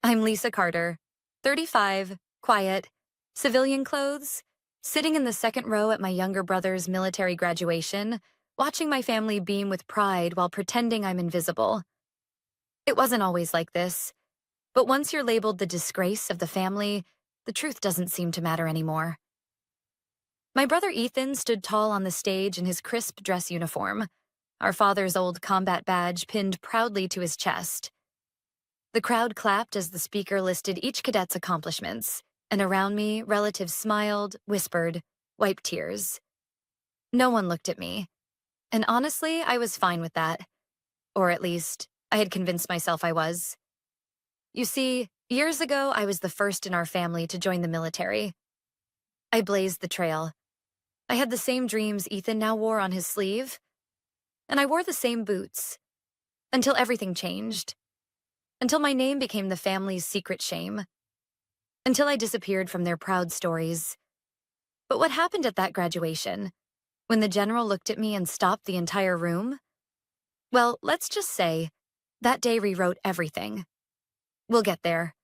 I'm Lisa Carter, 35, quiet, civilian clothes, sitting in the second row at my younger brother's military graduation, watching my family beam with pride while pretending I'm invisible. It wasn't always like this, but once you're labeled the disgrace of the family, the truth doesn't seem to matter anymore. My brother Ethan stood tall on the stage in his crisp dress uniform, our father's old combat badge pinned proudly to his chest. The crowd clapped as the speaker listed each cadet's accomplishments, and around me, relatives smiled, whispered, wiped tears. No one looked at me, and honestly, I was fine with that. Or at least, I had convinced myself I was. You see, years ago, I was the first in our family to join the military. I blazed the trail. I had the same dreams Ethan now wore on his sleeve, and I wore the same boots, until everything changed. Until my name became the family's secret shame. Until I disappeared from their proud stories. But what happened at that graduation, when the general looked at me and stopped the entire room? Well, let's just say, that day rewrote everything. We'll get there.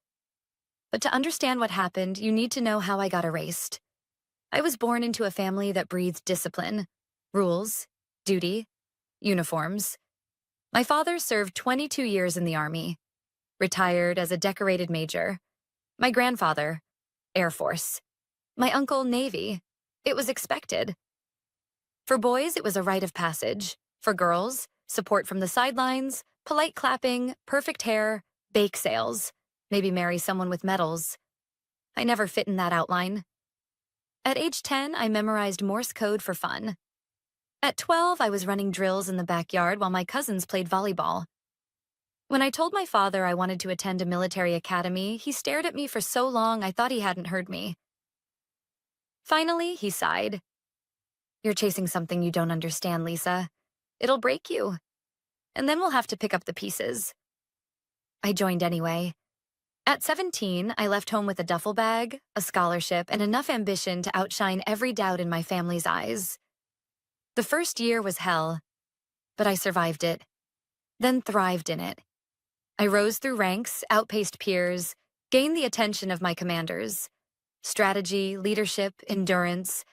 But to understand what happened, you need to know how I got erased. I was born into a family that breathed discipline, rules, duty, uniforms. My father served 22 years in the Army, retired as a decorated major. My grandfather, Air Force. My uncle, Navy. It was expected. For boys, it was a rite of passage. For girls, support from the sidelines, polite clapping, perfect hair, bake sales, maybe marry someone with medals. I never fit in that outline. At age 10, I memorized Morse code for fun. At 12, I was running drills in the backyard while my cousins played volleyball. When I told my father I wanted to attend a military academy, he stared at me for so long I thought he hadn't heard me. Finally, he sighed. "You're chasing something you don't understand, Lisa. It'll break you. And then we'll have to pick up the pieces." I joined anyway. At 17, I left home with a duffel bag, a scholarship, and enough ambition to outshine every doubt in my family's eyes. The first year was hell, but I survived it, then thrived in it. I rose through ranks, outpaced peers, gained the attention of my commanders. Strategy, leadership, endurance.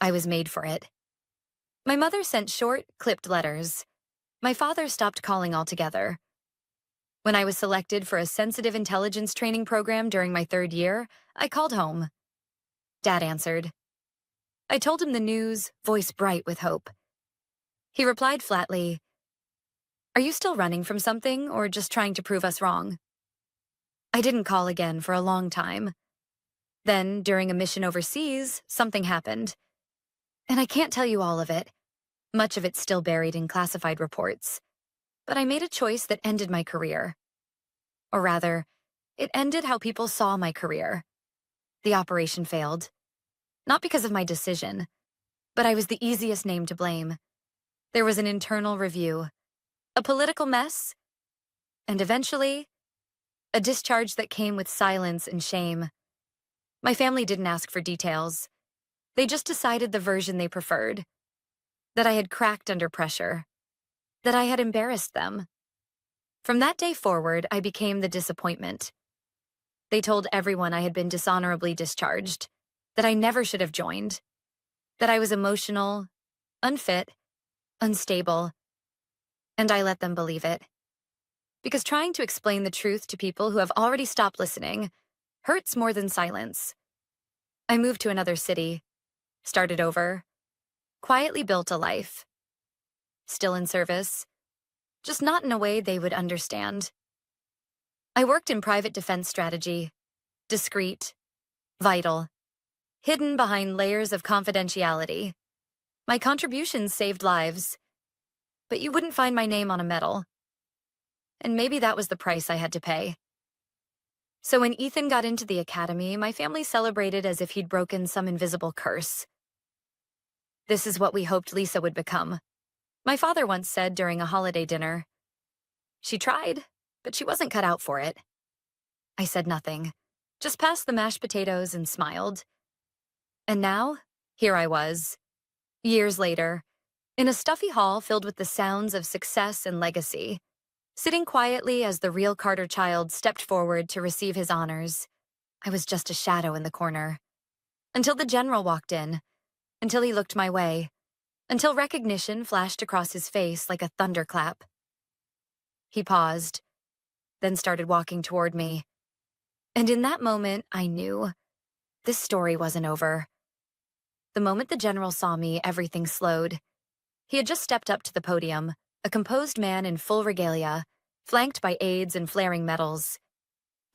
I was made for it. My mother sent short, clipped letters. My father stopped calling altogether. When I was selected for a sensitive intelligence training program during my third year, I called home. Dad answered. I told him the news, voice bright with hope. He replied flatly, "Are you still running from something or just trying to prove us wrong?" I didn't call again for a long time. Then, during a mission overseas, something happened. And I can't tell you all of it. Much of it's still buried in classified reports. But I made a choice that ended my career. Or rather, it ended how people saw my career. The operation failed. Not because of my decision, but I was the easiest name to blame. There was an internal review, a political mess, and eventually, a discharge that came with silence and shame. My family didn't ask for details. They just decided the version they preferred. That I had cracked under pressure. That I had embarrassed them. From that day forward, I became the disappointment. They told everyone I had been dishonorably discharged, that I never should have joined, that I was emotional, unfit, unstable, and I let them believe it. Because trying to explain the truth to people who have already stopped listening hurts more than silence. I moved to another city, started over, quietly built a life. Still in service, just not in a way they would understand. I worked in private defense strategy, discreet, vital, hidden behind layers of confidentiality. My contributions saved lives, but you wouldn't find my name on a medal. And maybe that was the price I had to pay. So when Ethan got into the academy, my family celebrated as if he'd broken some invisible curse. "This is what we hoped Lisa would become," my father once said during a holiday dinner. "She tried, but she wasn't cut out for it." I said nothing, just passed the mashed potatoes and smiled. And now, here I was, years later, in a stuffy hall filled with the sounds of success and legacy. sitting quietly as the real Carter child stepped forward to receive his honors. I was just a shadow in the corner. Until the general walked in, until he looked my way, until recognition flashed across his face like a thunderclap. He paused, then started walking toward me. And in that moment, I knew this story wasn't over. The moment the general saw me, everything slowed. He had just stepped up to the podium, a composed man in full regalia, flanked by aides and flaring medals.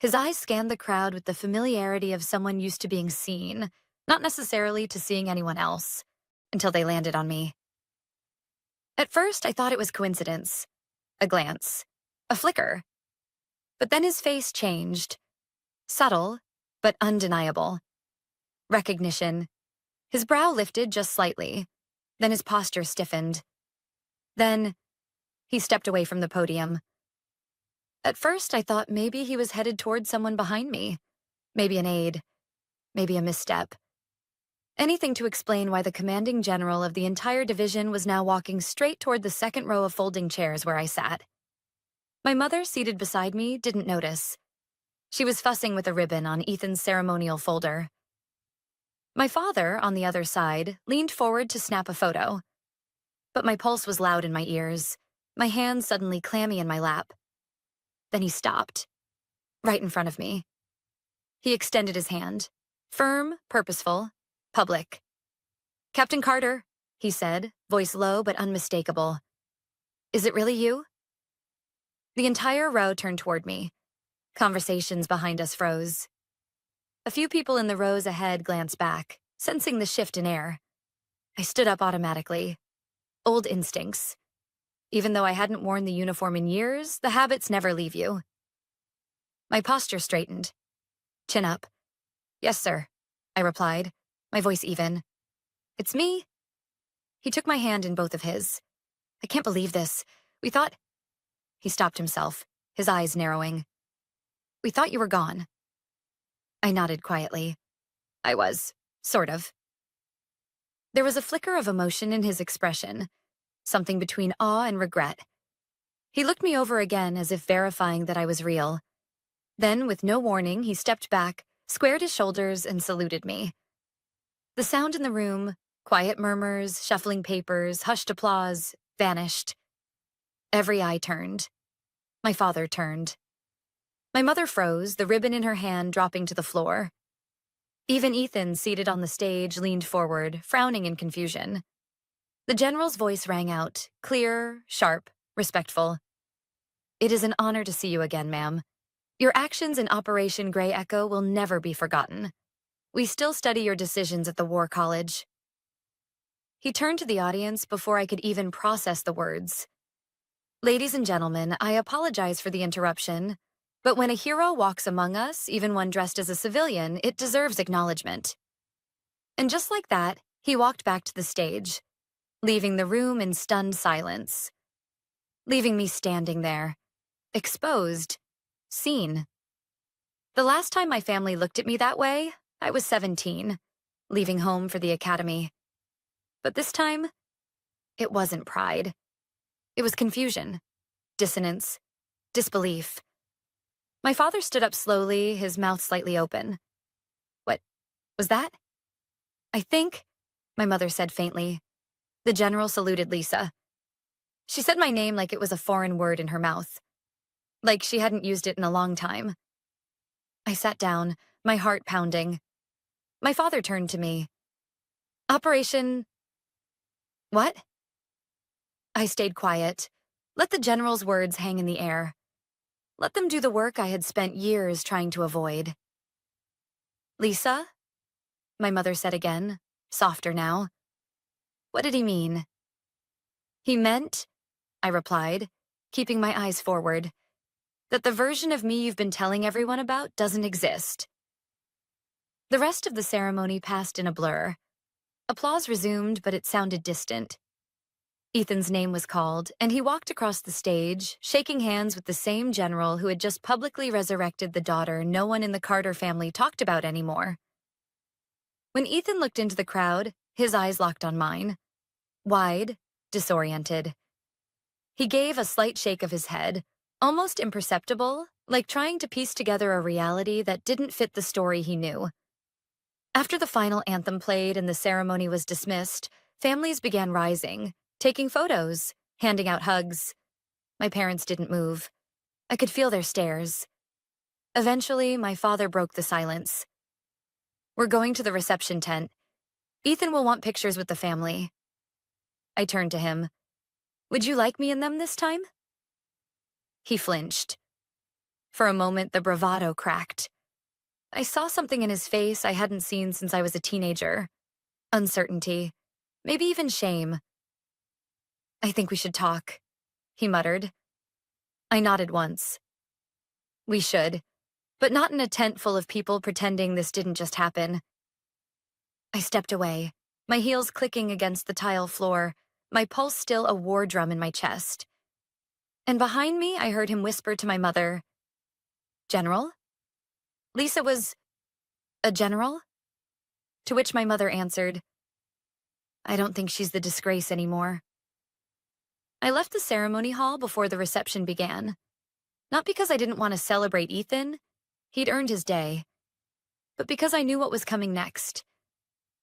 His eyes scanned the crowd with the familiarity of someone used to being seen, not necessarily to seeing anyone else, until they landed on me. At first, I thought it was coincidence, a glance, a flicker. But then his face changed, subtle, but undeniable. Recognition. His brow lifted just slightly, then his posture stiffened. Then, he stepped away from the podium. At first, I thought maybe he was headed toward someone behind me. Maybe an aide. Maybe a misstep. Anything to explain why the commanding general of the entire division was now walking straight toward the second row of folding chairs where I sat. My mother, seated beside me, didn't notice. She was fussing with a ribbon on Ethan's ceremonial folder. My father, on the other side, leaned forward to snap a photo. But my pulse was loud in my ears, my hands suddenly clammy in my lap. Then he stopped, right in front of me. He extended his hand, firm, purposeful, public. "Captain Carter," he said, voice low but unmistakable. "Is it really you?" The entire row turned toward me. Conversations behind us froze. A few people in the rows ahead glanced back, sensing the shift in air. I stood up automatically. Old instincts. Even though I hadn't worn the uniform in years, the habits never leave you. My posture straightened. Chin up. "Yes, sir," I replied, my voice even. "It's me." He took my hand in both of his. "I can't believe this. We thought—" He stopped himself, his eyes narrowing. "We thought you were gone." I nodded quietly. I was, sort of. There was a flicker of emotion in his expression, something between awe and regret. He looked me over again as if verifying that I was real. Then, with no warning, he stepped back, squared his shoulders, and saluted me. The sound in the room, quiet murmurs, shuffling papers, hushed applause, vanished. Every eye turned. My father turned. My mother froze, the ribbon in her hand dropping to the floor. Even Ethan, seated on the stage, leaned forward, frowning in confusion. The general's voice rang out, clear, sharp, respectful. "It is an honor to see you again, ma'am. Your actions in Operation Grey Echo will never be forgotten. We still study your decisions at the War College." He turned to the audience before I could even process the words. "Ladies and gentlemen, I apologize for the interruption, but when a hero walks among us, even one dressed as a civilian, it deserves acknowledgement." And just like that, he walked back to the stage, leaving the room in stunned silence. Leaving me standing there, exposed, seen. The last time my family looked at me that way, I was 17, leaving home for the academy. But this time, it wasn't pride. It was confusion, dissonance, disbelief. My father stood up slowly, his mouth slightly open. "What was that?" "I think," my mother said faintly. The general saluted Lisa. She said my name like it was a foreign word in her mouth, like she hadn't used it in a long time. I sat down, my heart pounding. My father turned to me. "Operation—" "What?" I stayed quiet, let the general's words hang in the air. Let them do the work I had spent years trying to avoid. "Lisa?" my mother said again, softer now. "What did he mean?" "He meant," I replied, keeping my eyes forward, "that the version of me you've been telling everyone about doesn't exist." The rest of the ceremony passed in a blur. Applause resumed, but it sounded distant. Ethan's name was called, and he walked across the stage, shaking hands with the same general who had just publicly resurrected the daughter no one in the Carter family talked about anymore. When Ethan looked into the crowd, his eyes locked on mine. Wide, disoriented. He gave a slight shake of his head, almost imperceptible, like trying to piece together a reality that didn't fit the story he knew. After the final anthem played and the ceremony was dismissed, families began rising, taking photos, handing out hugs. My parents didn't move. I could feel their stares. Eventually, my father broke the silence. "We're going to the reception tent. Ethan will want pictures with the family." I turned to him. "Would you like me in them this time?" He flinched. For a moment, the bravado cracked. I saw something in his face I hadn't seen since I was a teenager. Uncertainty. Maybe even shame. "I think we should talk," he muttered. I nodded once. "We should, but not in a tent full of people pretending this didn't just happen." I stepped away, my heels clicking against the tile floor, my pulse still a war drum in my chest. And behind me, I heard him whisper to my mother, "General?" Lisa was a general? To which my mother answered, "I don't think she's the disgrace anymore." I left the ceremony hall before the reception began. Not because I didn't want to celebrate Ethan, he'd earned his day, but because I knew what was coming next.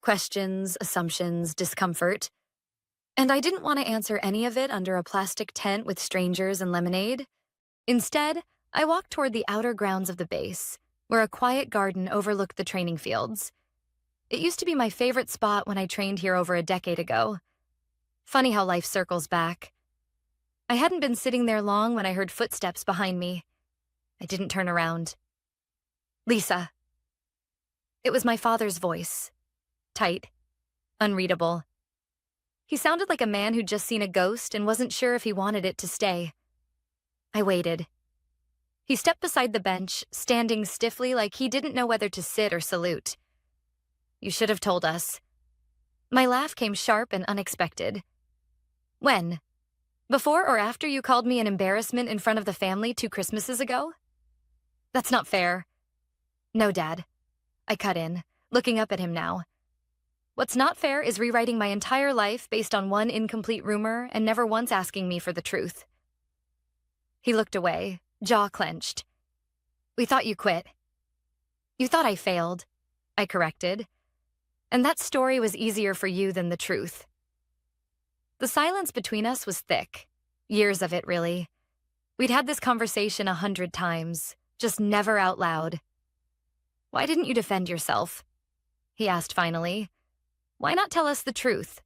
Questions, assumptions, discomfort. And I didn't want to answer any of it under a plastic tent with strangers and lemonade. Instead, I walked toward the outer grounds of the base, where a quiet garden overlooked the training fields. It used to be my favorite spot when I trained here over a decade ago. Funny how life circles back. I hadn't been sitting there long when I heard footsteps behind me. I didn't turn around. "Lisa." It was my father's voice. Tight. Unreadable. He sounded like a man who'd just seen a ghost and wasn't sure if he wanted it to stay. I waited. He stepped beside the bench, standing stiffly like he didn't know whether to sit or salute. "You should have told us." My laugh came sharp and unexpected. "When? Before or after you called me an embarrassment in front of the family 2 Christmases ago?" "That's not fair." "No, Dad." I cut in, looking up at him now. "What's not fair is rewriting my entire life based on one incomplete rumor and never once asking me for the truth." He looked away, jaw clenched. "We thought you quit." "You thought I failed," I corrected. "And that story was easier for you than the truth." The silence between us was thick. Years of it, really. We'd had this conversation 100 times, just never out loud. "Why didn't you defend yourself?" he asked finally. "Why not tell us the truth?"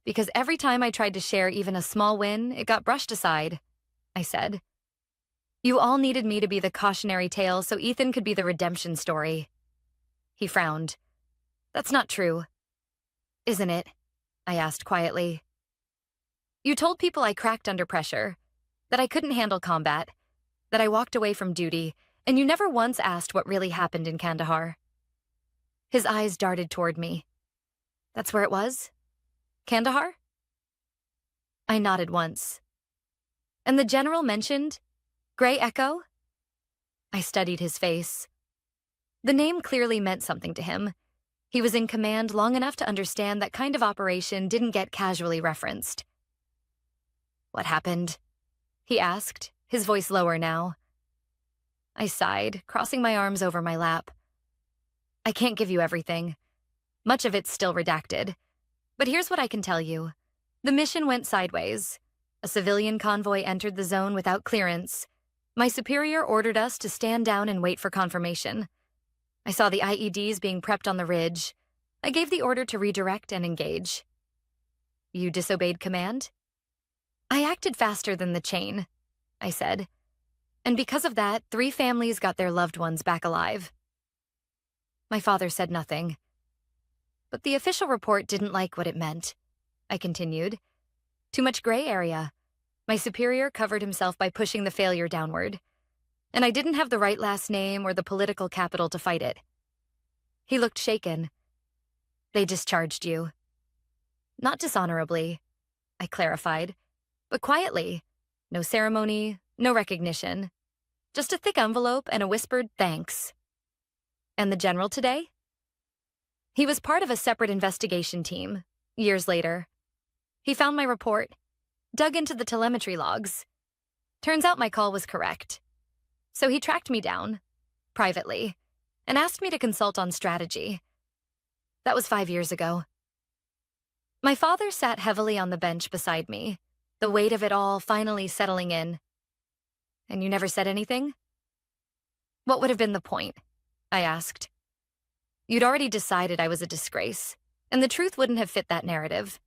"Because every time I tried to share even a small win, it got brushed aside," I said. "You all needed me to be the cautionary tale so Ethan could be the redemption story." He frowned. "That's not true." "Isn't it?" I asked quietly. "You told people I cracked under pressure, that I couldn't handle combat, that I walked away from duty, and you never once asked what really happened in Kandahar." His eyes darted toward me. "That's where it was? Kandahar?" I nodded once. "And the general mentioned Grey Echo?" I studied his face. The name clearly meant something to him. He was in command long enough to understand that kind of operation didn't get casually referenced. "What happened?" he asked, his voice lower now. I sighed, crossing my arms over my lap. "I can't give you everything. Much of it's still redacted. But here's what I can tell you. The mission went sideways. A civilian convoy entered the zone without clearance. My superior ordered us to stand down and wait for confirmation. I saw the IEDs being prepped on the ridge. I gave the order to redirect and engage." "You disobeyed command?" "I acted faster than the chain," I said. "And because of that, 3 families got their loved ones back alive." My father said nothing. "But the official report didn't like what it meant," I continued. "Too much gray area. My superior covered himself by pushing the failure downward. And I didn't have the right last name or the political capital to fight it." He looked shaken. "They discharged you." "Not dishonorably," I clarified, "but quietly. No ceremony, no recognition. Just a thick envelope and a whispered thanks." "And the general today?" "He was part of a separate investigation team, years later. He found my report, dug into the telemetry logs. Turns out my call was correct. So he tracked me down, privately, and asked me to consult on strategy. That was 5 years ago. My father sat heavily on the bench beside me, the weight of it all finally settling in. And you never said anything? What would have been the point? I asked. You'd already decided I was a disgrace, and the truth wouldn't have fit that narrative.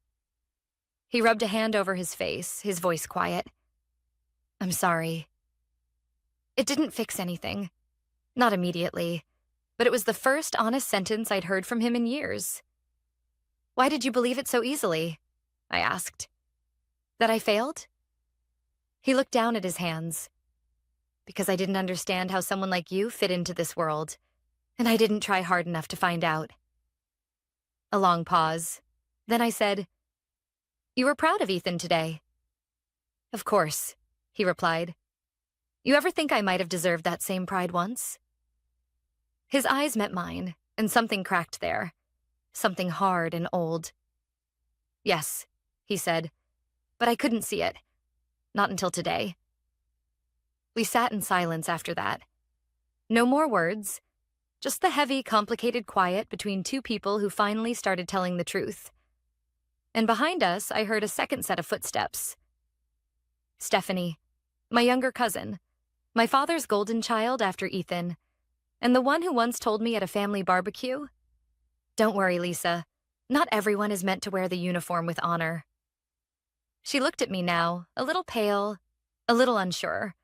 He rubbed a hand over his face, his voice quiet. I'm sorry. It didn't fix anything. Not immediately, but it was the first honest sentence I'd heard from him in years. Why did you believe it so easily? I asked. That I failed? He looked down at his hands. Because I didn't understand how someone like you fit into this world, and I didn't try hard enough to find out. A long pause. Then I said, You were proud of Ethan today. Of course, he replied. You ever think I might have deserved that same pride once? His eyes met mine, and something cracked there. Something hard and old. Yes, he said, but I couldn't see it. Not until today. We sat in silence after that. No more words, just the heavy, complicated quiet between two people who finally started telling the truth. And behind us, I heard a second set of footsteps. Stephanie, my younger cousin, my father's golden child after Ethan, and the one who once told me at a family barbecue, Don't worry, Lisa. Not everyone is meant to wear the uniform with honor. She looked at me now, a little pale, a little unsure.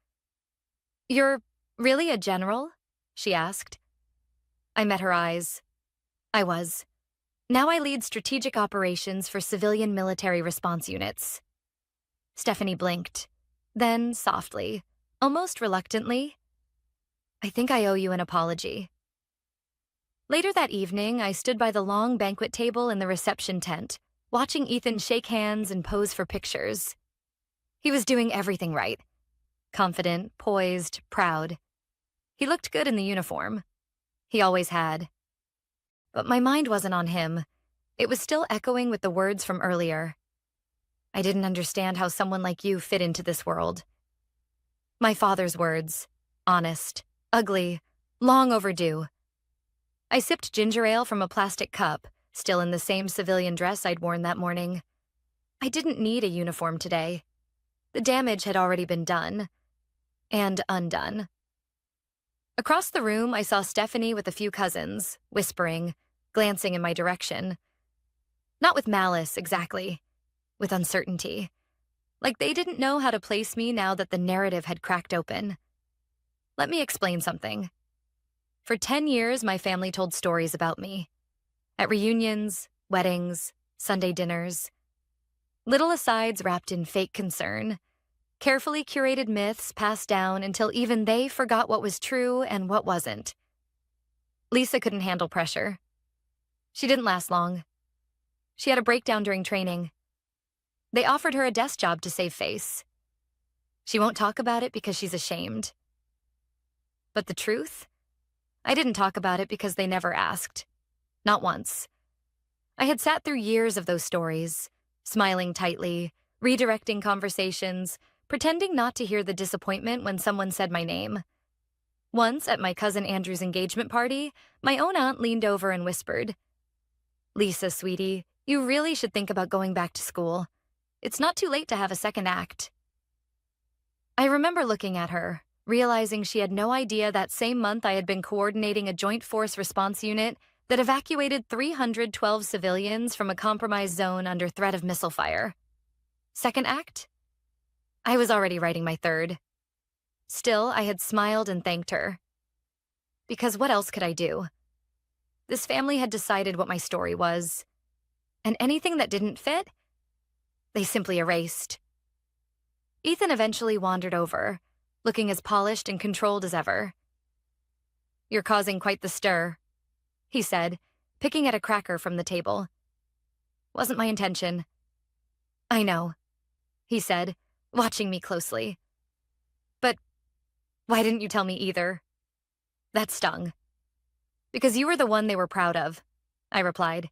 You're really a general? She asked. I met her eyes. I was. Now I lead strategic operations for civilian military response units. Stephanie blinked. Then, softly, almost reluctantly, I think I owe you an apology. Later that evening, I stood by the long banquet table in the reception tent, watching Ethan shake hands and pose for pictures. He was doing everything right. Confident, poised, proud. He looked good in the uniform. He always had. But my mind wasn't on him. It was still echoing with the words from earlier. I didn't understand how someone like you fit into this world. My father's words. Honest, ugly, long overdue. I sipped ginger ale from a plastic cup, still in the same civilian dress I'd worn that morning. I didn't need a uniform today. The damage had already been done. And undone. Across the room, I saw Stephanie with a few cousins, whispering, glancing in my direction. Not with malice, exactly. With uncertainty. Like they didn't know how to place me now that the narrative had cracked open. Let me explain something. For 10 years, my family told stories about me. At reunions, weddings, Sunday dinners. Little asides wrapped in fake concern. Carefully curated myths passed down until even they forgot what was true and what wasn't. Lisa couldn't handle pressure. She didn't last long. She had a breakdown during training. They offered her a desk job to save face. She won't talk about it because she's ashamed. But the truth? I didn't talk about it because they never asked. Not once. I had sat through years of those stories, smiling tightly, redirecting conversations, pretending not to hear the disappointment when someone said my name. Once, at my cousin Andrew's engagement party, my own aunt leaned over and whispered, Lisa, sweetie, you really should think about going back to school. It's not too late to have a second act. I remember looking at her, realizing she had no idea that same month I had been coordinating a joint force response unit that evacuated 312 civilians from a compromised zone under threat of missile fire. Second act? I was already writing my third. Still, I had smiled and thanked her. Because what else could I do? This family had decided what my story was. And anything that didn't fit, they simply erased. Ethan eventually wandered over, looking as polished and controlled as ever. You're causing quite the stir, he said, picking at a cracker from the table. Wasn't my intention. I know, he said, watching me closely. But why didn't you tell me either? That stung. Because you were the one they were proud of, I replied.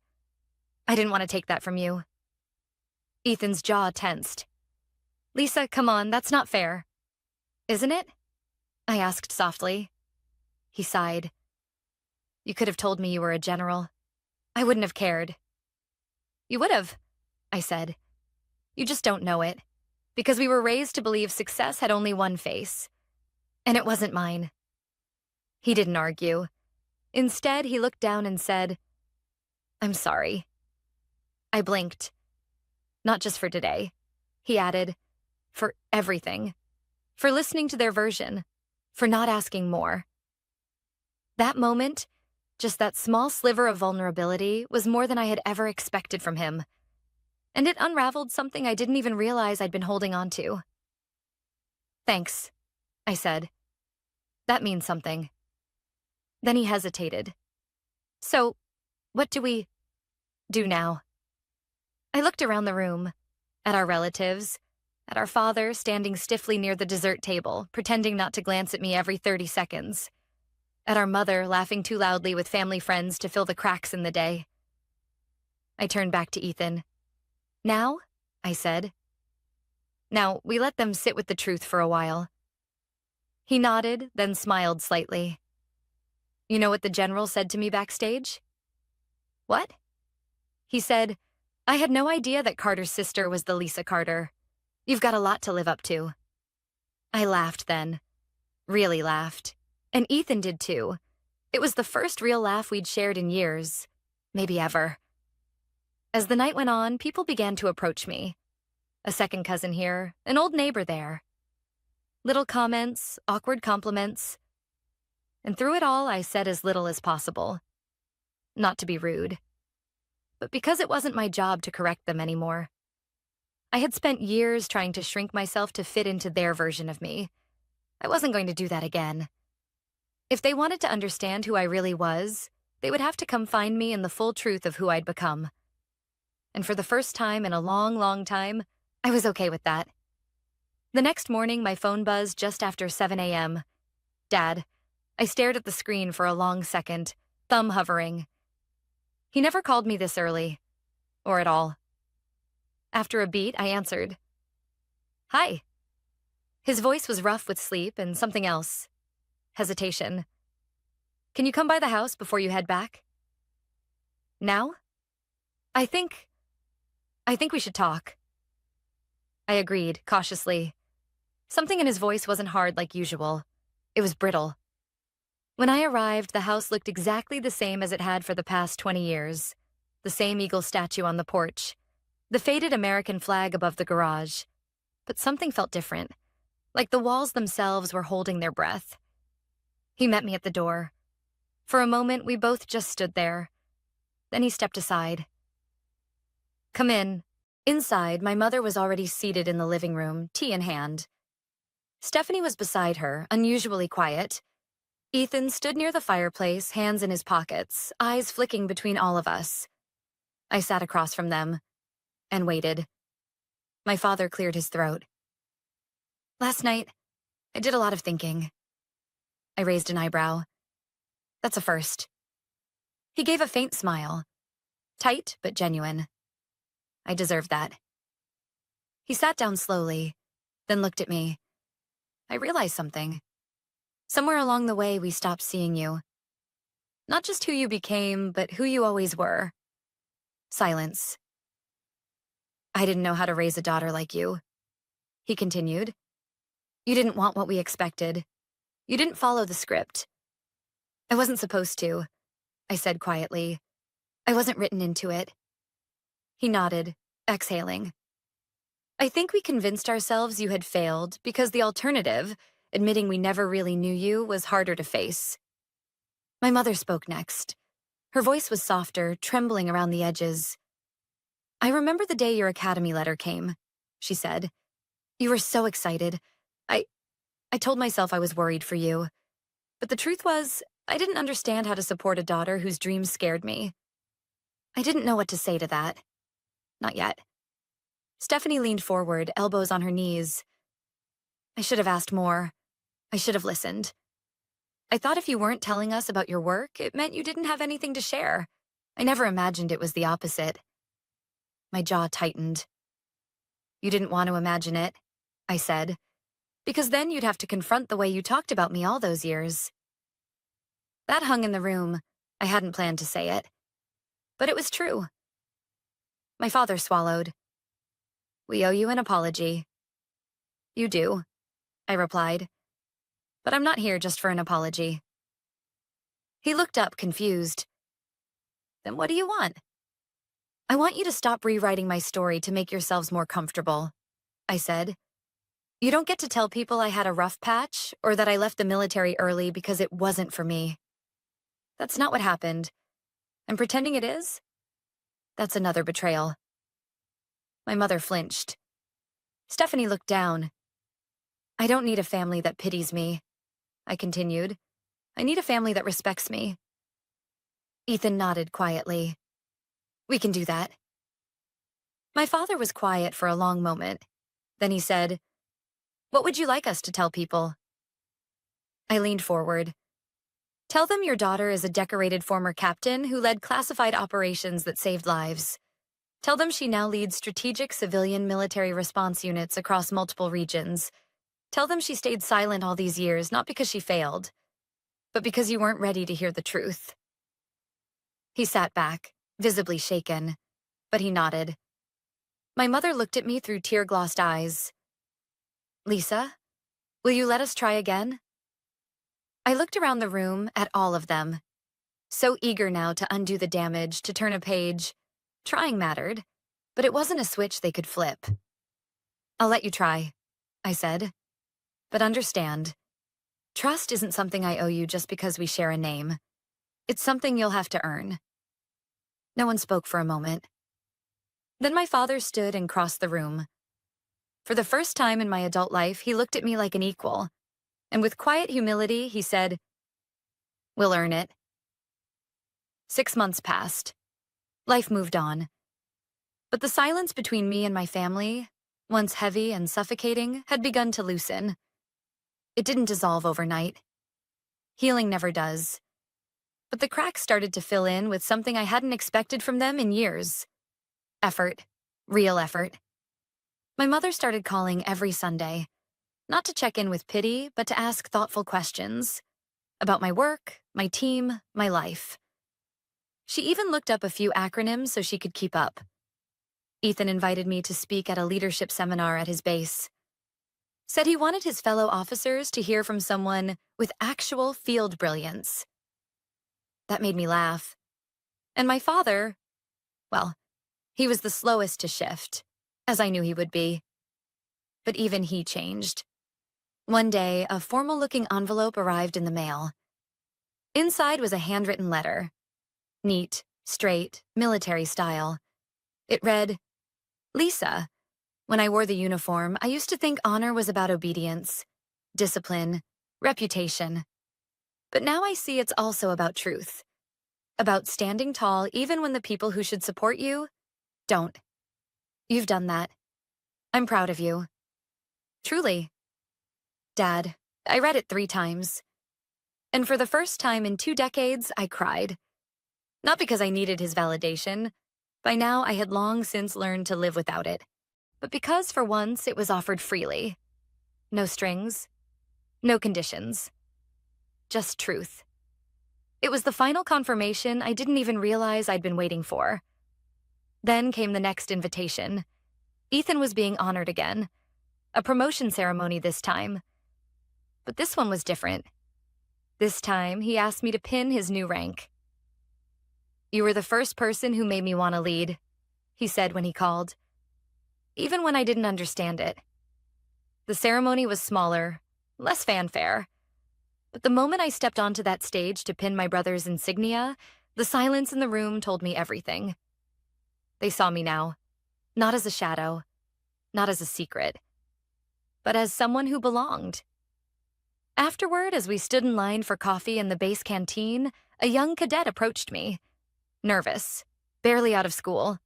I didn't want to take that from you. Ethan's jaw tensed. Lisa, come on, that's not fair. Isn't it? I asked softly. He sighed. You could have told me you were a general. I wouldn't have cared. You would have, I said. You just don't know it. Because we were raised to believe success had only one face. And it wasn't mine. He didn't argue. Instead, he looked down and said, I'm sorry. I blinked. Not just for today. He added, for everything. For listening to their version. For not asking more. That moment, just that small sliver of vulnerability, was more than I had ever expected from him. And it unraveled something I didn't even realize I'd been holding on to. Thanks, I said. That means something. Then he hesitated. So, what do we do now? I looked around the room, at our relatives, at our father standing stiffly near the dessert table, pretending not to glance at me every 30 seconds, at our mother laughing too loudly with family friends to fill the cracks in the day. I turned back to Ethan. Now, I said. Now, we let them sit with the truth for a while. He nodded, then smiled slightly. You know what the general said to me backstage? What? He said, I had no idea that Carter's sister was the Lisa Carter. You've got a lot to live up to. I laughed then. Really laughed. And Ethan did too. It was the first real laugh we'd shared in years. Maybe ever. As the night went on, people began to approach me. A second cousin here, an old neighbor there. Little comments, awkward compliments. And through it all, I said as little as possible. Not to be rude. But because it wasn't my job to correct them anymore. I had spent years trying to shrink myself to fit into their version of me. I wasn't going to do that again. If they wanted to understand who I really was, they would have to come find me in the full truth of who I'd become. And for the first time in a long, long time, I was okay with that. The next morning, my phone buzzed just after 7 a.m. Dad. I stared at the screen for a long second, thumb hovering. He never called me this early, or at all. After a beat, I answered. Hi. His voice was rough with sleep and something else. Hesitation. Can you come by the house before you head back? Now? I think we should talk. I agreed, cautiously. Something in his voice wasn't hard like usual. It was brittle. When I arrived, the house looked exactly the same as it had for the past 20 years. The same eagle statue on the porch. The faded American flag above the garage. But something felt different. Like the walls themselves were holding their breath. He met me at the door. For a moment, we both just stood there. Then he stepped aside. Come in. Inside, my mother was already seated in the living room, tea in hand. Stephanie was beside her, unusually quiet. Ethan stood near the fireplace, hands in his pockets, eyes flicking between all of us. I sat across from them and waited. My father cleared his throat. Last night, I did a lot of thinking. I raised an eyebrow. That's a first. He gave a faint smile. Tight, but genuine. I deserved that. He sat down slowly, then looked at me. I realized something. Somewhere along the way, we stopped seeing you. Not just who you became, but who you always were. Silence. I didn't know how to raise a daughter like you. He continued. You didn't want what we expected. You didn't follow the script. I wasn't supposed to, I said quietly. I wasn't written into it. He nodded, exhaling. I think we convinced ourselves you had failed because the alternative, admitting we never really knew you, was harder to face. My mother spoke next. Her voice was softer, trembling around the edges. I remember the day your academy letter came, she said. You were so excited. I told myself I was worried for you. But the truth was, I didn't understand how to support a daughter whose dreams scared me. I didn't know what to say to that. Not yet. Stephanie leaned forward, elbows on her knees. I should have asked more. I should have listened. I thought if you weren't telling us about your work, it meant you didn't have anything to share. I never imagined it was the opposite. My jaw tightened. You didn't want to imagine it, I said. Because then you'd have to confront the way you talked about me all those years. That hung in the room. I hadn't planned to say it. But it was true. My father swallowed. We owe you an apology. You do, I replied. But I'm not here just for an apology. He looked up, confused. Then what do you want? I want you to stop rewriting my story to make yourselves more comfortable, I said. You don't get to tell people I had a rough patch or that I left the military early because it wasn't for me. That's not what happened. And pretending it is? That's another betrayal. My mother flinched. Stephanie looked down. I don't need a family that pities me, I continued. I need a family that respects me. Ethan nodded quietly. We can do that. My father was quiet for a long moment. Then he said, What would you like us to tell people? I leaned forward. Tell them your daughter is a decorated former captain who led classified operations that saved lives. Tell them she now leads strategic civilian military response units across multiple regions. Tell them she stayed silent all these years, not because she failed, but because you weren't ready to hear the truth. He sat back, visibly shaken, but he nodded. My mother looked at me through tear-glossed eyes. Lisa, will you let us try again? I looked around the room at all of them, so eager now to undo the damage, to turn a page. Trying mattered, but it wasn't a switch they could flip. I'll let you try, I said. But understand, trust isn't something I owe you just because we share a name. It's something you'll have to earn. No one spoke for a moment. Then my father stood and crossed the room. For the first time in my adult life, he looked at me like an equal, and with quiet humility, he said, We'll earn it. 6 months passed. Life moved on. But the silence between me and my family, once heavy and suffocating, had begun to loosen. It didn't dissolve overnight. Healing never does. But the cracks started to fill in with something I hadn't expected from them in years. Effort. Real effort. My mother started calling every Sunday, not to check in with pity, but to ask thoughtful questions about my work, my team, my life. She even looked up a few acronyms so she could keep up. Ethan invited me to speak at a leadership seminar at his base. Said he wanted his fellow officers to hear from someone with actual field brilliance. That made me laugh. And my father, well, he was the slowest to shift, as I knew he would be. But even he changed. One day, a formal-looking envelope arrived in the mail. Inside was a handwritten letter. Neat, straight, military style. It read, Lisa, when I wore the uniform, I used to think honor was about obedience, discipline, reputation. But now I see it's also about truth. About standing tall even when the people who should support you don't. You've done that. I'm proud of you. Truly. Dad, I read it 3 times. And for the first time in 2 decades, I cried. Not because I needed his validation. By now, I had long since learned to live without it. But because, for once, it was offered freely. No strings. No conditions. Just truth. It was the final confirmation I didn't even realize I'd been waiting for. Then came the next invitation. Ethan was being honored again. A promotion ceremony this time. But this one was different. This time, he asked me to pin his new rank. You were the first person who made me want to lead, he said when he called. Even when I didn't understand it. The ceremony was smaller, less fanfare. But the moment I stepped onto that stage to pin my brother's insignia, the silence in the room told me everything. They saw me now, not as a shadow, not as a secret, but as someone who belonged. Afterward, as we stood in line for coffee in the base canteen, a young cadet approached me. Nervous, barely out of school.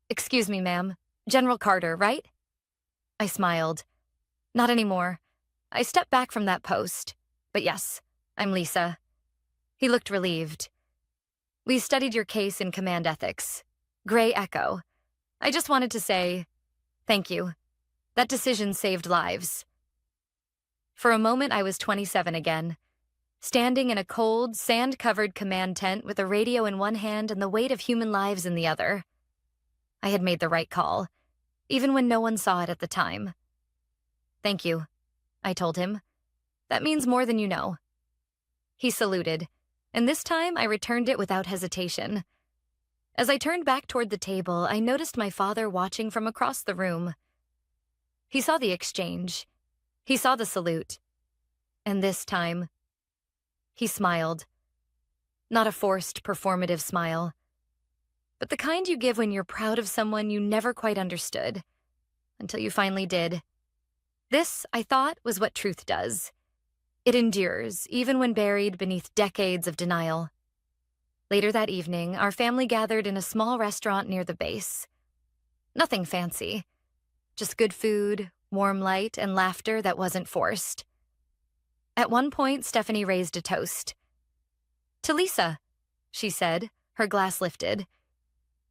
Excuse me, ma'am. General Carter, right? I smiled. Not anymore. I stepped back from that post. But yes, I'm Lisa. He looked relieved. We studied your case in command ethics. Gray Echo. I just wanted to say, thank you. That decision saved lives. For a moment, I was 27 again, standing in a cold, sand-covered command tent with a radio in one hand and the weight of human lives in the other. I had made the right call, even when no one saw it at the time. "Thank you," I told him. "That means more than you know." He saluted, and this time I returned it without hesitation. As I turned back toward the table, I noticed my father watching from across the room. He saw the exchange. He saw the salute. And this time, he smiled. Not a forced, performative smile, but the kind you give when you're proud of someone you never quite understood, until you finally did. This, I thought, was what truth does. It endures, even when buried beneath decades of denial. Later that evening, our family gathered in a small restaurant near the base. Nothing fancy, just good food, warm light, and laughter that wasn't forced. At one point, Stephanie raised a toast. "To Lisa," she said, her glass lifted,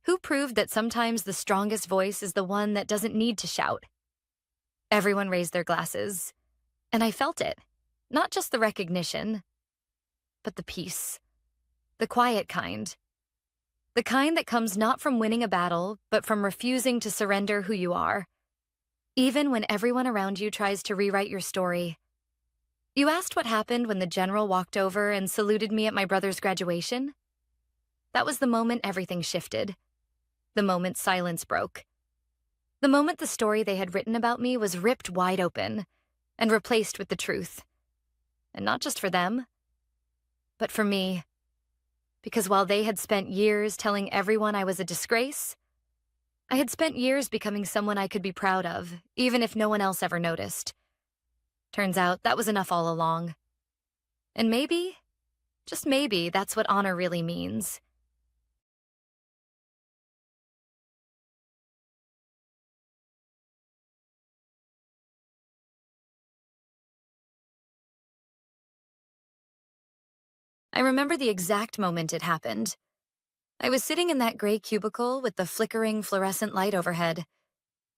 "who proved that sometimes the strongest voice is the one that doesn't need to shout." Everyone raised their glasses, and I felt it, not just the recognition, but the peace. The quiet kind. The kind that comes not from winning a battle, but from refusing to surrender who you are, even when everyone around you tries to rewrite your story. You asked what happened when the general walked over and saluted me at my brother's graduation? That was the moment everything shifted. The moment silence broke. The moment the story they had written about me was ripped wide open and replaced with the truth. And not just for them, but for me. Because while they had spent years telling everyone I was a disgrace, I had spent years becoming someone I could be proud of, even if no one else ever noticed. Turns out that was enough all along. And maybe, just maybe, that's what honor really means. I remember the exact moment it happened. I was sitting in that gray cubicle with the flickering fluorescent light overhead,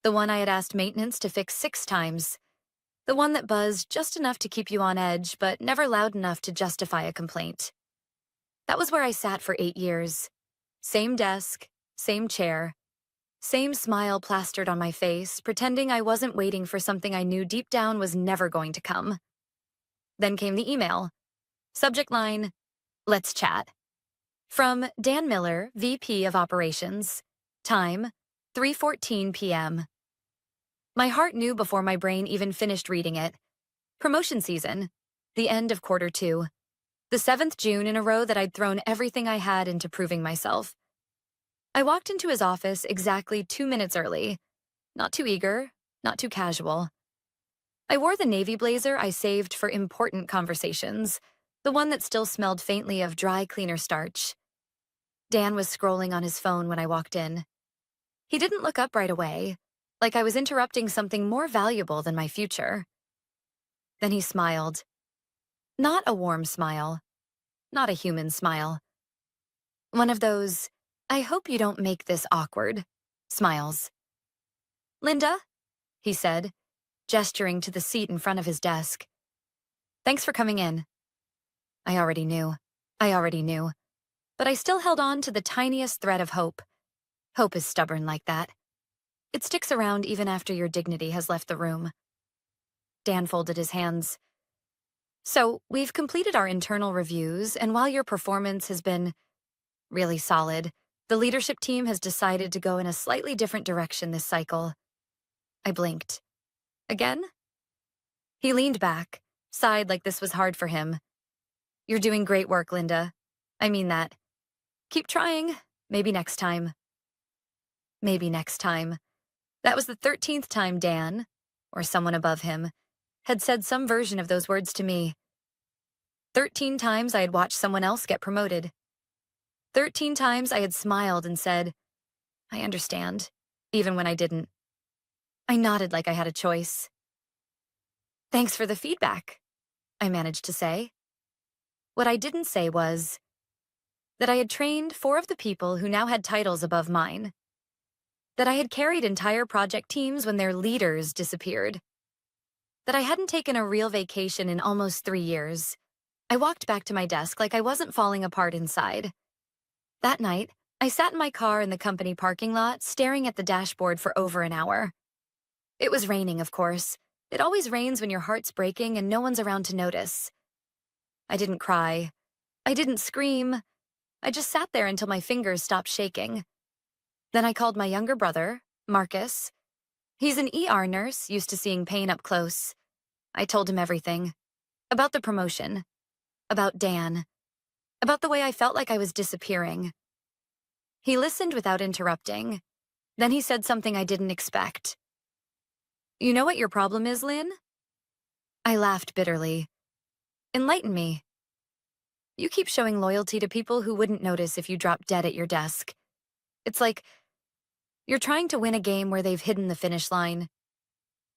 the one I had asked maintenance to fix 6 times, the one that buzzed just enough to keep you on edge, but never loud enough to justify a complaint. That was where I sat for 8 years. Same desk, same chair, same smile plastered on my face, pretending I wasn't waiting for something I knew deep down was never going to come. Then came the email. Subject line, "Let's chat." From Dan Miller, VP of Operations. Time, 3:14 p.m. My heart knew before my brain even finished reading it. Promotion season. The end of quarter 2. The 7th June in a row that I'd thrown everything I had into proving myself. I walked into his office exactly 2 minutes early. Not too eager, not too casual. I wore the navy blazer I saved for important conversations, the one that still smelled faintly of dry cleaner starch. Dan was scrolling on his phone when I walked in. He didn't look up right away, like I was interrupting something more valuable than my future. Then he smiled. Not a warm smile. Not a human smile. One of those, "I hope you don't make this awkward" smiles. "Linda," he said, gesturing to the seat in front of his desk. "Thanks for coming in." I already knew. But I still held on to the tiniest thread of hope. Hope is stubborn like that. It sticks around even after your dignity has left the room. Dan folded his hands. "So, we've completed our internal reviews, and while your performance has been really solid, the leadership team has decided to go in a slightly different direction this cycle." I blinked. "Again?" He leaned back, sighed like this was hard for him. "You're doing great work, Linda. I mean that. Keep trying. Maybe next time." Maybe next time. That was the 13th time Dan, or someone above him, had said some version of those words to me. 13 times I had watched someone else get promoted. 13 times I had smiled and said, "I understand," even when I didn't. I nodded like I had a choice. "Thanks for the feedback," I managed to say. What I didn't say was that I had trained 4 of the people who now had titles above mine. That I had carried entire project teams when their leaders disappeared. that I hadn't taken a real vacation in almost 3 years. I walked back to my desk like I wasn't falling apart inside. That night, I sat in my car in the company parking lot, staring at the dashboard for over an hour. It was raining, of course. It always rains when your heart's breaking and no one's around to notice. I didn't cry. I didn't scream. I just sat there until my fingers stopped shaking. Then I called my younger brother, Marcus. He's an ER nurse, used to seeing pain up close. I told him everything. About the promotion. About Dan. About the way I felt like I was disappearing. He listened without interrupting. Then he said something I didn't expect. "You know what your problem is, Lynn?" I laughed bitterly. "Enlighten me." "You keep showing loyalty to people who wouldn't notice if you dropped dead at your desk. It's like you're trying to win a game where they've hidden the finish line."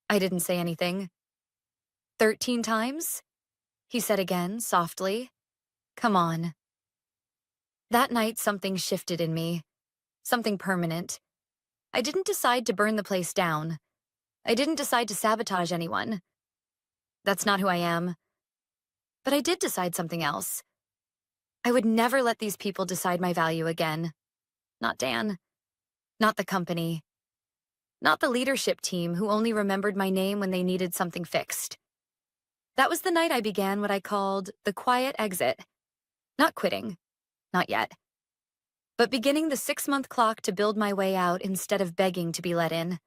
I didn't say anything. 13 times? He said again, softly. "Come on." That night, something shifted in me. Something permanent. I didn't decide to burn the place down. I didn't decide to sabotage anyone. That's not who I am. But I did decide something else. I would never let these people decide my value again. Not Dan. Not the company. Not the leadership team who only remembered my name when they needed something fixed. That was the night I began what I called the quiet exit. Not quitting. Not yet. But beginning the 6-month clock to build my way out instead of begging to be let in.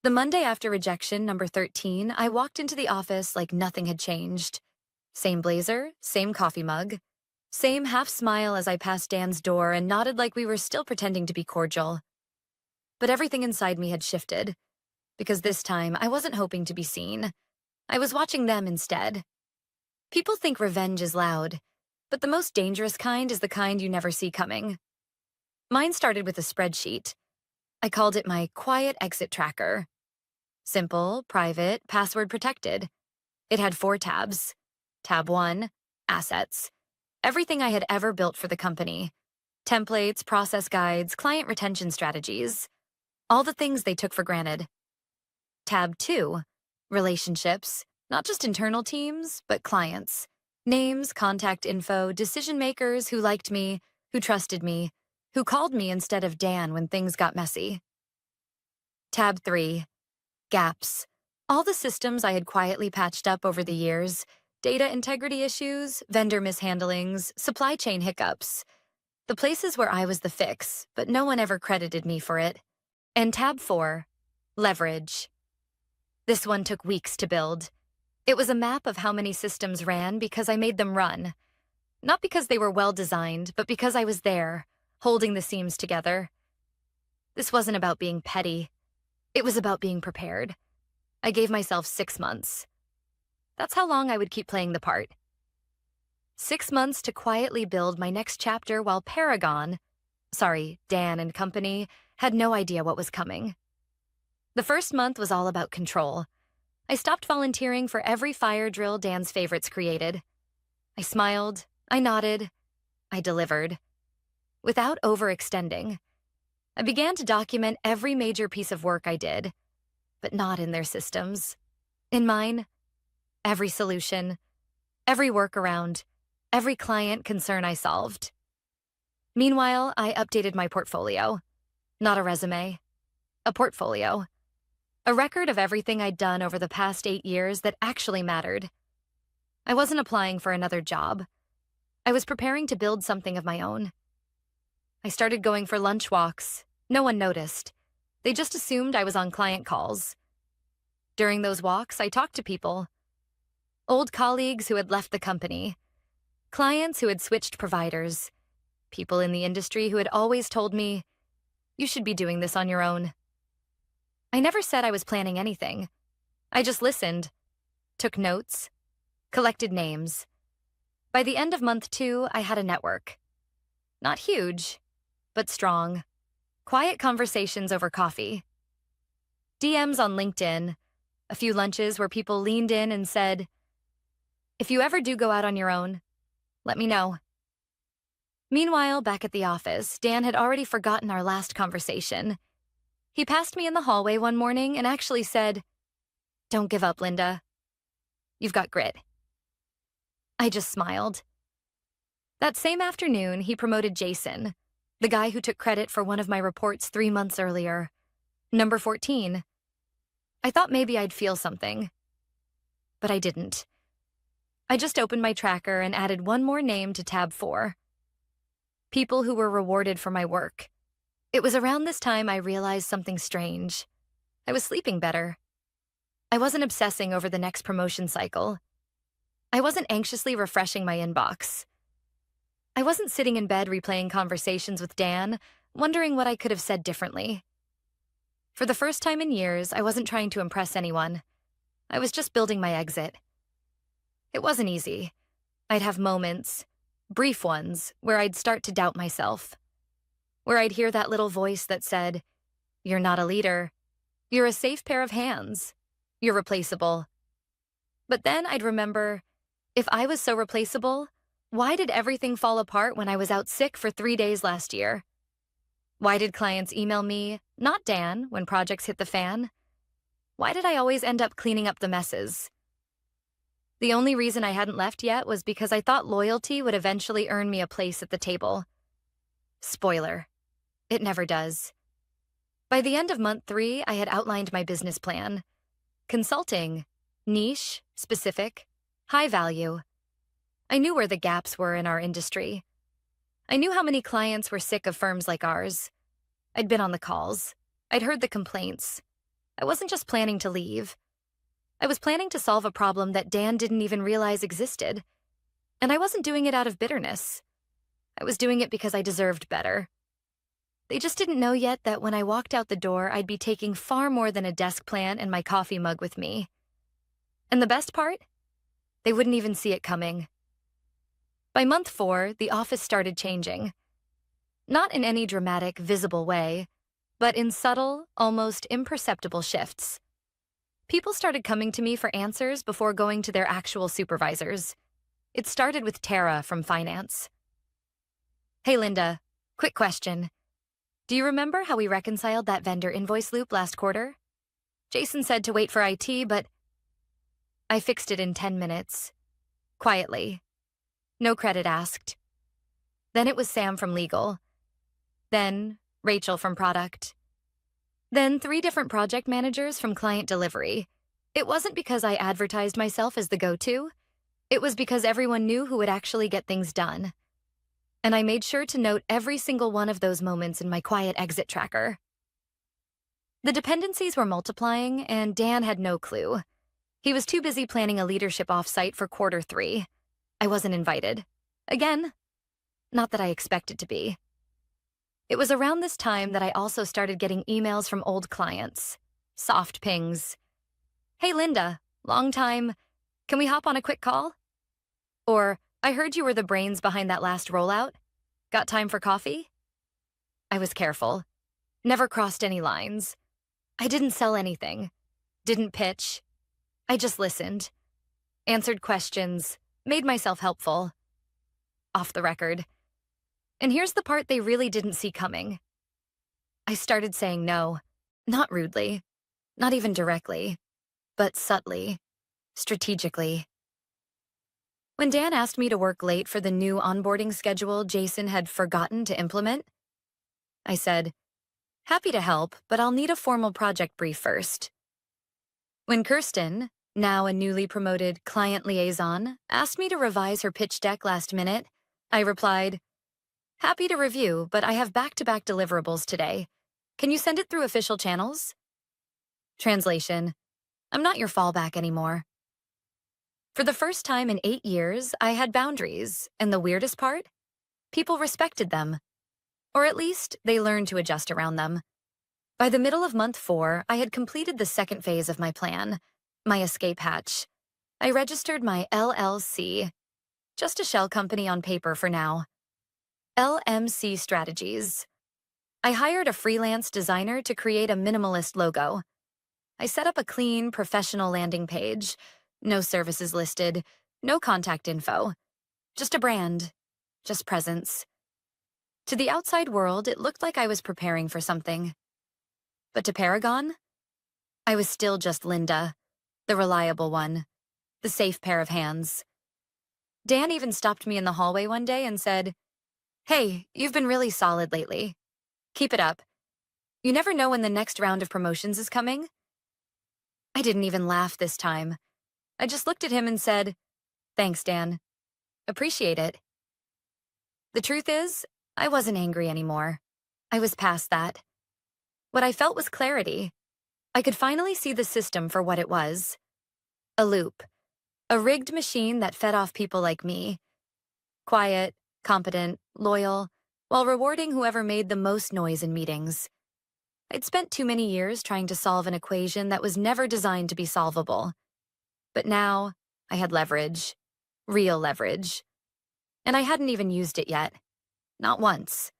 The Monday after rejection, number 13, I walked into the office like nothing had changed. Same blazer, same coffee mug, same half smile as I passed Dan's door and nodded like we were still pretending to be cordial. But everything inside me had shifted, because this time I wasn't hoping to be seen. I was watching them instead. People think revenge is loud, but the most dangerous kind is the kind you never see coming. Mine started with a spreadsheet. I called it my quiet exit tracker. Simple, private, password protected. It had 4 tabs. Tab 1, assets. Everything I had ever built for the company. Templates, process guides, client retention strategies. All the things they took for granted. Tab 2, relationships. Not just internal teams, but clients. Names, contact info, decision makers who liked me, who trusted me, who called me instead of Dan when things got messy. Tab 3, gaps. All the systems I had quietly patched up over the years. Data integrity issues, vendor mishandlings, supply chain hiccups. The places where I was the fix, but no one ever credited me for it. And tab 4, leverage. This one took weeks to build. It was a map of how many systems ran because I made them run. Not because they were well designed, but because I was there, holding the seams together. This wasn't about being petty. It was about being prepared. I gave myself 6 months. That's how long I would keep playing the part. 6 months to quietly build my next chapter while Dan and company, had no idea what was coming. The first month was all about control. I stopped volunteering for every fire drill Dan's favorites created. I smiled, I nodded, I delivered. Without overextending. I began to document every major piece of work I did, but not in their systems. In mine, every solution, every workaround, every client concern I solved. Meanwhile, I updated my portfolio. Not a resume, a portfolio. A record of everything I'd done over the past 8 years that actually mattered. I wasn't applying for another job. I was preparing to build something of my own. I started going for lunch walks. No one noticed. They just assumed I was on client calls. During those walks, I talked to people. Old colleagues who had left the company. Clients who had switched providers. People in the industry who had always told me, "You should be doing this on your own." I never said I was planning anything. I just listened, took notes, collected names. By the end of month 2, I had a network. Not huge, but strong. Quiet conversations over coffee. DMs on LinkedIn. A few lunches where people leaned in and said, "If you ever do go out on your own, let me know." Meanwhile, back at the office, Dan had already forgotten our last conversation. He passed me in the hallway one morning and actually said, Don't give up, Linda. You've got grit. I just smiled. That same afternoon, he promoted Jason, the guy who took credit for one of my reports 3 months earlier. Number 14. I thought maybe I'd feel something, but I didn't. I just opened my tracker and added one more name to tab 4. People who were rewarded for my work. It was around this time I realized something strange. I was sleeping better. I wasn't obsessing over the next promotion cycle. I wasn't anxiously refreshing my inbox. I wasn't sitting in bed replaying conversations with Dan, wondering what I could have said differently. For the first time in years, I wasn't trying to impress anyone. I was just building my exit. It wasn't easy. I'd have moments, brief ones, where I'd start to doubt myself. Where I'd hear that little voice that said, "You're not a leader. You're a safe pair of hands. You're replaceable." But then I'd remember, if I was so replaceable, why did everything fall apart when I was out sick for 3 days last year? Why did clients email me, not Dan, when projects hit the fan? Why did I always end up cleaning up the messes? The only reason I hadn't left yet was because I thought loyalty would eventually earn me a place at the table. Spoiler, it never does. By the end of month 3, I had outlined my business plan. Consulting, niche, specific, high value. I knew where the gaps were in our industry. I knew how many clients were sick of firms like ours. I'd been on the calls. I'd heard the complaints. I wasn't just planning to leave. I was planning to solve a problem that Dan didn't even realize existed. And I wasn't doing it out of bitterness. I was doing it because I deserved better. They just didn't know yet that when I walked out the door, I'd be taking far more than a desk plant and my coffee mug with me. And the best part? They wouldn't even see it coming. By month 4, the office started changing. Not in any dramatic, visible way, but in subtle, almost imperceptible shifts. People started coming to me for answers before going to their actual supervisors. It started with Tara from finance. "Hey, Linda, quick question. Do you remember how we reconciled that vendor invoice loop last quarter? Jason said to wait for IT, but I fixed it in 10 minutes. Quietly. No credit asked. Then it was Sam from legal. Then Rachel from product. Then 3 different project managers from client delivery. It wasn't because I advertised myself as the go-to. It was because everyone knew who would actually get things done. And I made sure to note every single one of those moments in my quiet exit tracker. The dependencies were multiplying, and Dan had no clue. He was too busy planning a leadership offsite for quarter 3. I wasn't invited. Again, not that I expected to be. It was around this time that I also started getting emails from old clients. Soft pings. "Hey, Linda, long time. Can we hop on a quick call?" Or, "I heard you were the brains behind that last rollout. Got time for coffee?" I was careful. Never crossed any lines. I didn't sell anything. Didn't pitch. I just listened. Answered questions. Made myself helpful. Off the record. And here's the part they really didn't see coming. I started saying no. Not rudely. Not even directly. But subtly. Strategically. When Dan asked me to work late for the new onboarding schedule Jason had forgotten to implement, I said, "Happy to help, but I'll need a formal project brief first." When Kirsten, now a newly promoted client liaison, asked me to revise her pitch deck last minute, I replied, "Happy to review, but I have back-to-back deliverables today. Can you send it through official channels?" Translation: I'm not your fallback anymore. For the first time in 8 years, I had boundaries, and the weirdest part? People respected them. Or at least, they learned to adjust around them. By the middle of month 4, I had completed the second phase of my plan, my escape hatch. I registered my LLC, just a shell company on paper for now. LMC Strategies. I hired a freelance designer to create a minimalist logo. I set up a clean, professional landing page. No services listed, no contact info. Just a brand, just presence. To the outside world, it looked like I was preparing for something. But to Paragon, I was still just Linda, the reliable one, the safe pair of hands. Dan even stopped me in the hallway one day and said, "Hey, you've been really solid lately. Keep it up. You never know when the next round of promotions is coming." I didn't even laugh this time. I just looked at him and said, "Thanks, Dan. Appreciate it." The truth is, I wasn't angry anymore. I was past that. What I felt was clarity. I could finally see the system for what it was. A loop. A rigged machine that fed off people like me. Quiet, competent, loyal, while rewarding whoever made the most noise in meetings. I'd spent too many years trying to solve an equation that was never designed to be solvable. But now, I had leverage. Real leverage. And I hadn't even used it yet. Not once.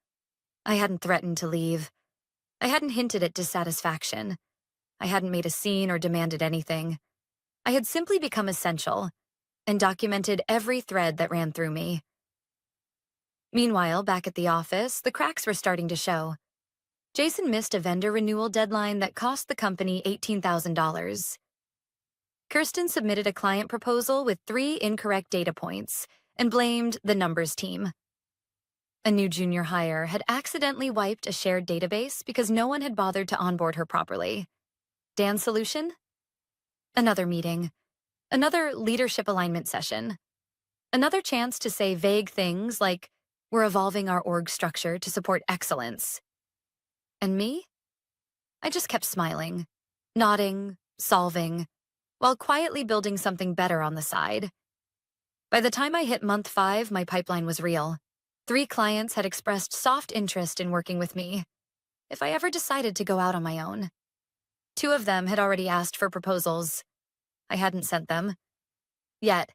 I hadn't threatened to leave. I hadn't hinted at dissatisfaction. I hadn't made a scene or demanded anything. I had simply become essential and documented every thread that ran through me. Meanwhile, back at the office, the cracks were starting to show. Jason missed a vendor renewal deadline that cost the company $18,000. Kirsten submitted a client proposal with 3 incorrect data points and blamed the numbers team. A new junior hire had accidentally wiped a shared database because no one had bothered to onboard her properly. Dan's solution? Another meeting. Another leadership alignment session. Another chance to say vague things like, "We're evolving our org structure to support excellence." And me? I just kept smiling, nodding, solving, while quietly building something better on the side. By the time I hit month 5, my pipeline was real. 3 clients had expressed soft interest in working with me, if I ever decided to go out on my own. 2 of them had already asked for proposals. I hadn't sent them. Yet.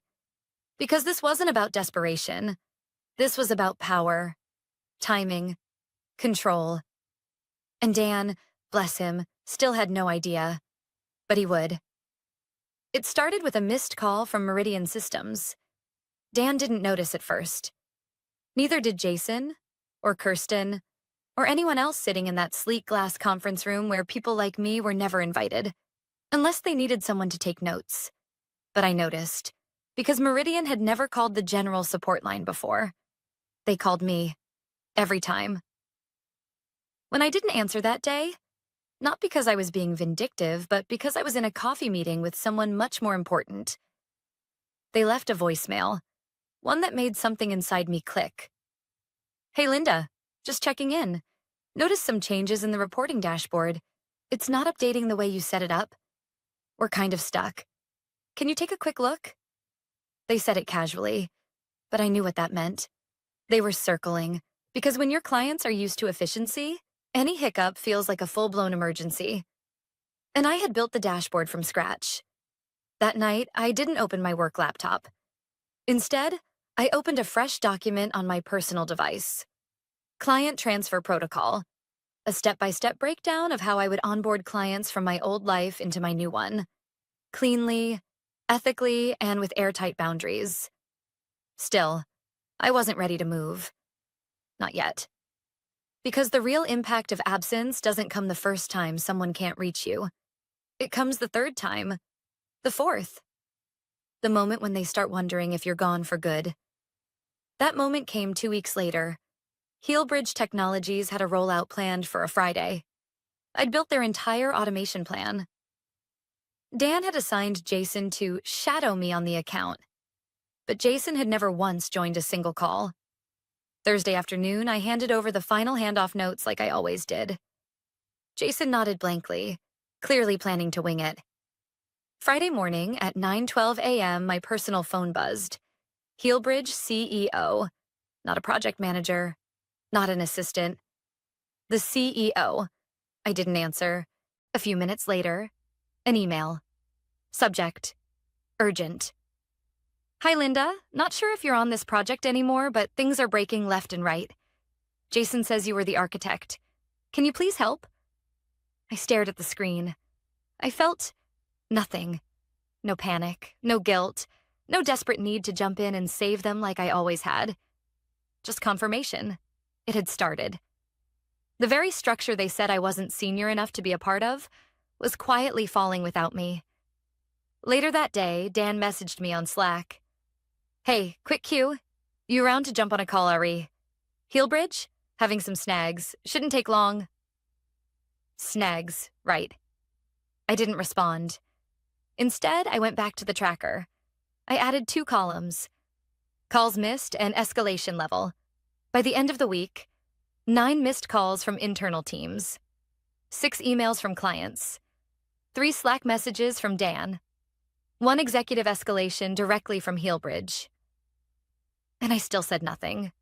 Because this wasn't about desperation. This was about power, timing, control. And Dan, bless him, still had no idea. But he would. It started with a missed call from Meridian Systems. Dan didn't notice at first. Neither did Jason, or Kirsten, or anyone else sitting in that sleek glass conference room where people like me were never invited, unless they needed someone to take notes. But I noticed, because Meridian had never called the general support line before. They called me, every time. When I didn't answer that day, not because I was being vindictive, but because I was in a coffee meeting with someone much more important. They left a voicemail, one that made something inside me click. "Hey, Linda, just checking in. Noticed some changes in the reporting dashboard. It's not updating the way you set it up. We're kind of stuck. Can you take a quick look?" They said it casually, but I knew what that meant. They were circling, because when your clients are used to efficiency, any hiccup feels like a full-blown emergency. And I had built the dashboard from scratch. That night, I didn't open my work laptop. Instead, I opened a fresh document on my personal device. Client Transfer Protocol, a step-by-step breakdown of how I would onboard clients from my old life into my new one. Cleanly, ethically, and with airtight boundaries. Still, I wasn't ready to move. Not yet. Because the real impact of absence doesn't come the first time someone can't reach you. It comes the 3rd time, the 4th. The moment when they start wondering if you're gone for good. That moment came 2 weeks later. Heelbridge Technologies had a rollout planned for a Friday. I'd built their entire automation plan. Dan had assigned Jason to shadow me on the account. But Jason had never once joined a single call. Thursday afternoon, I handed over the final handoff notes like I always did. Jason nodded blankly, clearly planning to wing it. Friday morning at 9:12 a.m., my personal phone buzzed. Heelbridge CEO. Not a project manager. Not an assistant. The CEO. I didn't answer. A few minutes later, an email. Subject: urgent. "Hi, Linda. Not sure if you're on this project anymore, but things are breaking left and right. Jason says you were the architect. Can you please help?" I stared at the screen. I felt nothing. No panic, no guilt, no desperate need to jump in and save them like I always had. Just confirmation. It had started. The very structure they said I wasn't senior enough to be a part of was quietly falling without me. Later that day, Dan messaged me on Slack. Hey, quick cue. You around to jump on a call, RE? Heelbridge? Having some snags. Shouldn't take long. Snags, right. I didn't respond. Instead, I went back to the tracker. I added 2 columns. Calls missed and escalation level. By the end of the week, 9 missed calls from internal teams, 6 emails from clients, 3 Slack messages from Dan, 1 executive escalation directly from Heelbridge. And I still said nothing.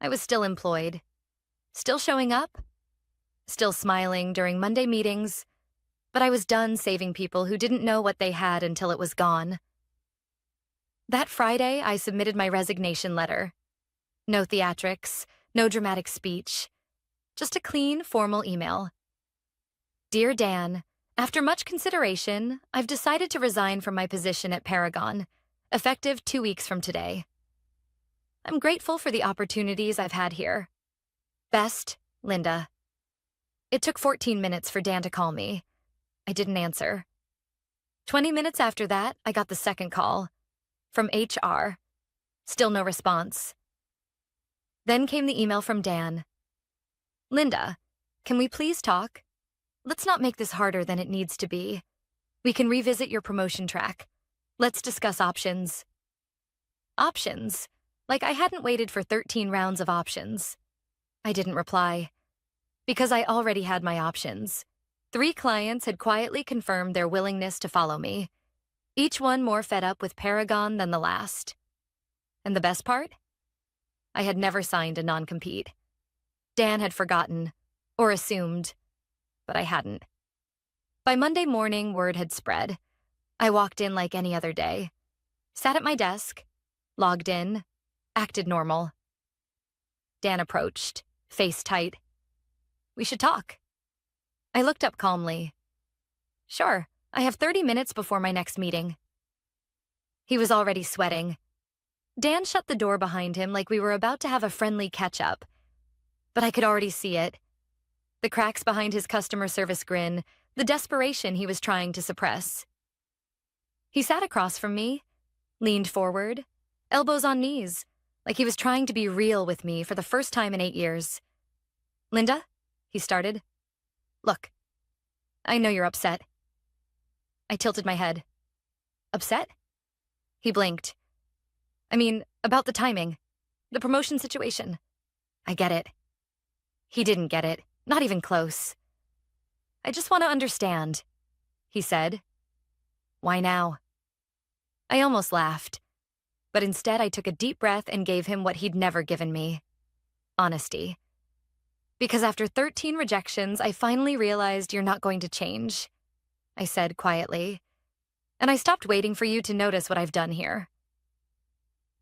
I was still employed, still showing up, still smiling during Monday meetings, but I was done saving people who didn't know what they had until it was gone. That Friday, I submitted my resignation letter. No theatrics, no dramatic speech, just a clean, formal email. Dear Dan, after much consideration, I've decided to resign from my position at Paragon, effective 2 weeks from today. I'm grateful for the opportunities I've had here. Best, Linda. It took 14 minutes for Dan to call me. I didn't answer. 20 minutes after that, I got the second call. From HR. Still no response. Then came the email from Dan. Linda, can we please talk? Let's not make this harder than it needs to be. We can revisit your promotion track. Let's discuss options. Options? Like I hadn't waited for 13 rounds of options. I didn't reply. Because I already had my options. 3 clients had quietly confirmed their willingness to follow me. Each one more fed up with Paragon than the last. And the best part? I had never signed a non-compete. Dan had forgotten, or assumed, but I hadn't. By Monday morning, word had spread. I walked in like any other day, sat at my desk, logged in, acted normal. Dan approached, face tight. We should talk. I looked up calmly. Sure, I have 30 minutes before my next meeting. He was already sweating. Dan shut the door behind him like we were about to have a friendly catch-up. But I could already see it. The cracks behind his customer service grin, the desperation he was trying to suppress. He sat across from me, leaned forward, elbows on knees, like he was trying to be real with me for the first time in 8 years. Linda, he started. Look, I know you're upset. I tilted my head. Upset? He blinked. I mean, about the timing, the promotion situation. I get it. He didn't get it, not even close. I just want to understand, he said. Why now? I almost laughed, but instead I took a deep breath and gave him what he'd never given me. Honesty. Because after 13 rejections, I finally realized you're not going to change, I said quietly. And I stopped waiting for you to notice what I've done here.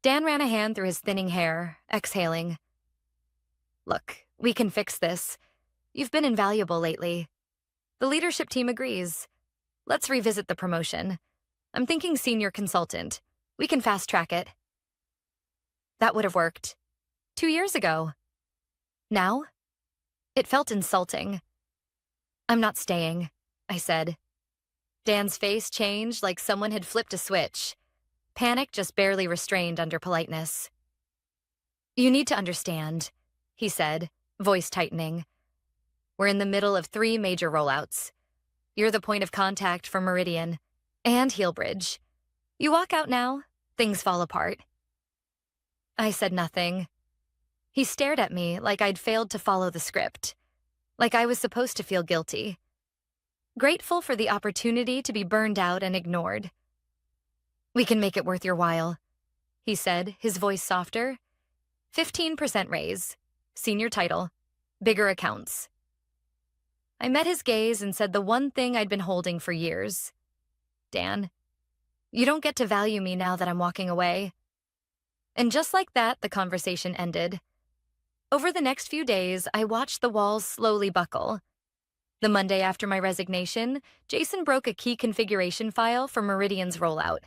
Dan ran a hand through his thinning hair, exhaling. Look, we can fix this. You've been invaluable lately. The leadership team agrees. Let's revisit the promotion. I'm thinking senior consultant. We can fast-track it. That would have worked. 2 years ago. Now? It felt insulting. I'm not staying, I said. Dan's face changed like someone had flipped a switch. Panic just barely restrained under politeness. You need to understand, he said, voice tightening. We're in the middle of 3 major rollouts. You're the point of contact for Meridian and Heelbridge. You walk out now, things fall apart. I said nothing. He stared at me like I'd failed to follow the script, like I was supposed to feel guilty. Grateful for the opportunity to be burned out and ignored. We can make it worth your while, he said, his voice softer. 15% raise, senior title, bigger accounts. I met his gaze and said the one thing I'd been holding for years. Dan, you don't get to value me now that I'm walking away. And just like that, the conversation ended. Over the next few days, I watched the walls slowly buckle. The Monday after my resignation, Jason broke a key configuration file for Meridian's rollout.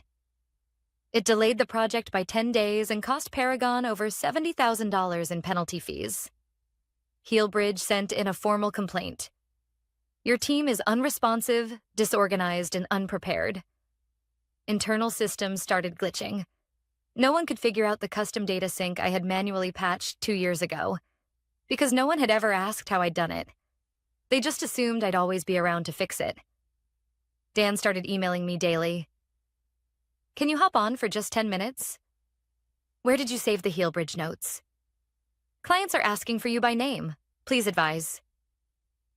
It delayed the project by 10 days and cost Paragon over $70,000 in penalty fees. Heelbridge sent in a formal complaint. Your team is unresponsive, disorganized, and unprepared. Internal systems started glitching. No one could figure out the custom data sync I had manually patched 2 years ago, because no one had ever asked how I'd done it. They just assumed I'd always be around to fix it. Dan started emailing me daily. Can you hop on for just 10 minutes? Where did you save the Heelbridge notes? Clients are asking for you by name. Please advise.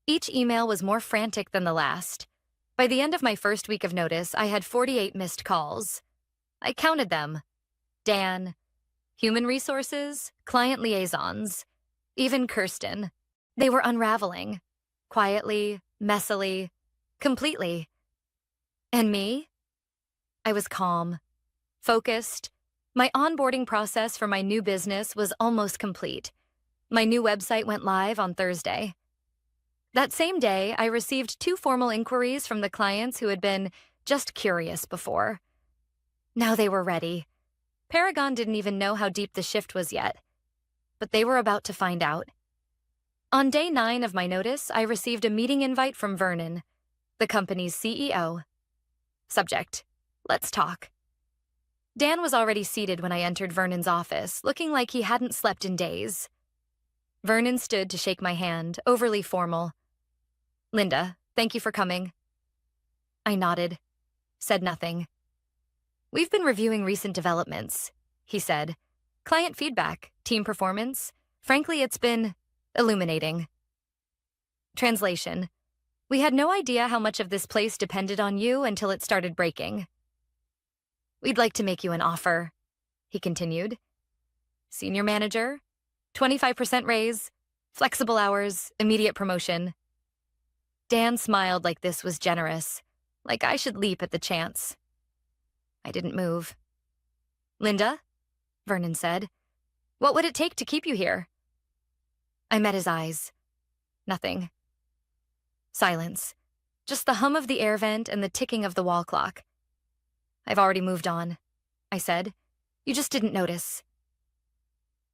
Each email was more frantic than the last. By the end of my first week of notice, I had 48 missed calls. I counted them. Dan, human resources, client liaisons, even Kirsten. They were unraveling. Quietly, messily, completely. And me? I was calm, focused. My onboarding process for my new business was almost complete. My new website went live on Thursday. That same day, I received 2 formal inquiries from the clients who had been just curious before. Now they were ready. Paragon didn't even know how deep the shift was yet, but they were about to find out. On day 9 of my notice, I received a meeting invite from Vernon, the company's CEO. Subject: let's talk. Dan was already seated when I entered Vernon's office, looking like he hadn't slept in days. Vernon stood to shake my hand, overly formal. Linda, thank you for coming. I nodded, said nothing. We've been reviewing recent developments, he said. Client feedback, team performance. Frankly, it's been illuminating. Translation: we had no idea how much of this place depended on you until it started breaking. We'd like to make you an offer, he continued. Senior manager, 25% raise, flexible hours, immediate promotion. Dan smiled like this was generous, like I should leap at the chance. I didn't move. Linda, Vernon said, what would it take to keep you here? I met his eyes. Nothing. Silence. Just the hum of the air vent and the ticking of the wall clock. I've already moved on, I said. You just didn't notice.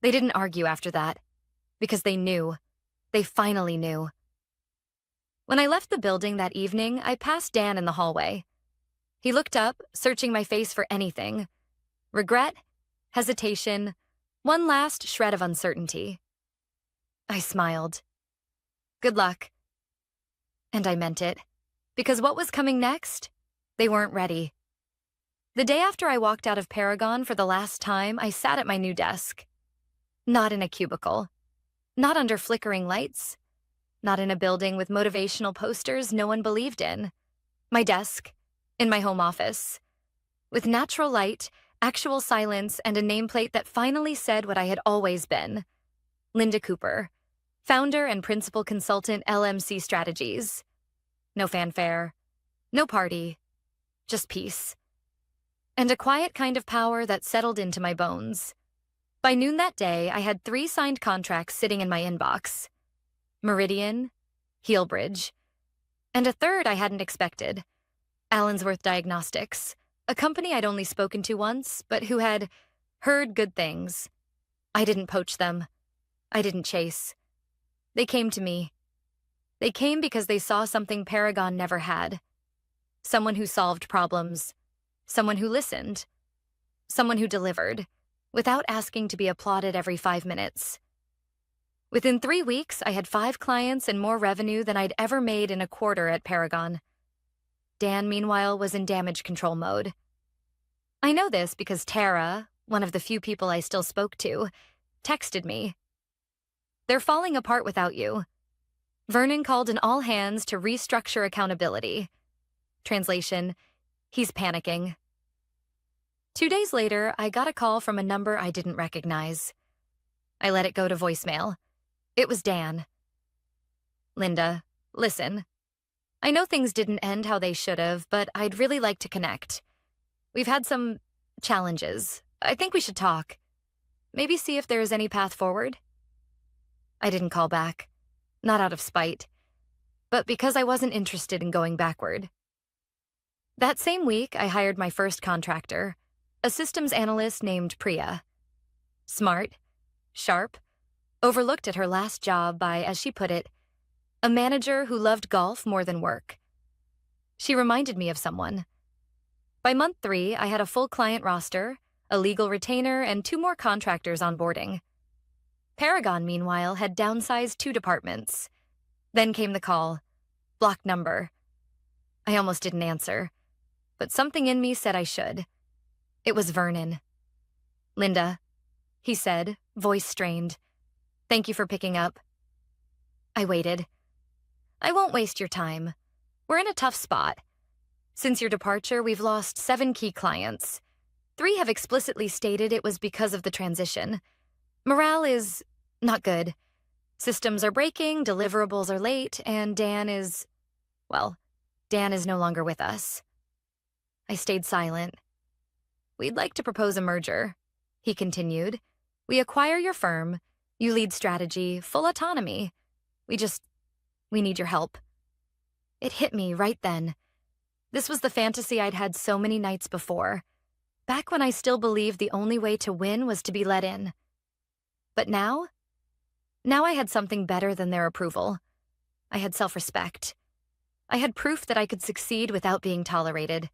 They didn't argue after that, because they knew. They finally knew. When I left the building that evening, I passed Dan in the hallway. He looked up, searching my face for anything. Regret, hesitation, one last shred of uncertainty. I smiled. Good luck. And I meant it, because what was coming next? They weren't ready. The day after I walked out of Paragon for the last time, I sat at my new desk. Not in a cubicle. Not under flickering lights. Not in a building with motivational posters no one believed in. My desk, in my home office. With natural light, actual silence, and a nameplate that finally said what I had always been. Linda Cooper, founder and principal consultant, LMC Strategies. No fanfare. No party. Just peace. And a quiet kind of power that settled into my bones. By noon that day, I had 3 signed contracts sitting in my inbox. Meridian, Heelbridge, and a third I hadn't expected. Allensworth Diagnostics, a company I'd only spoken to once, but who had heard good things. I didn't poach them. I didn't chase. They came to me. They came because they saw something Paragon never had. Someone who solved problems. Someone who listened. Someone who delivered, without asking to be applauded every 5 minutes. Within 3 weeks, I had 5 clients and more revenue than I'd ever made in a quarter at Paragon. Dan, meanwhile, was in damage control mode. I know this because Tara, one of the few people I still spoke to, texted me. They're falling apart without you. Vernon called an all hands to restructure accountability. Translation: he's panicking. 2 days later, I got a call from a number I didn't recognize. I let it go to voicemail. It was Dan. Linda, listen. I know things didn't end how they should have, but I'd really like to connect. We've had some challenges. I think we should talk. Maybe see if there is any path forward. I didn't call back. Not out of spite, but because I wasn't interested in going backward. That same week, I hired my first contractor, a systems analyst named Priya. Smart, sharp, overlooked at her last job by, as she put it, a manager who loved golf more than work. She reminded me of someone. By month 3, I had a full client roster, a legal retainer, and 2 more contractors onboarding. Paragon, meanwhile, had downsized 2 departments. Then came the call. Block number. I almost didn't answer, but something in me said I should. It was Vernon. "Linda," he said, voice strained. "Thank you for picking up." I waited. "I won't waste your time. We're in a tough spot. Since your departure, we've lost 7 key clients. 3 have explicitly stated it was because of the transition. Morale is not good. Systems are breaking, deliverables are late, and Dan is no longer with us." I stayed silent. "We'd like to propose a merger," he continued. "We acquire your firm, you lead strategy, full autonomy. We need your help." It hit me right then. This was the fantasy I'd had so many nights before, back when I still believed the only way to win was to be let in. But now I had something better than their approval. I had self-respect. I had proof that I could succeed without being tolerated,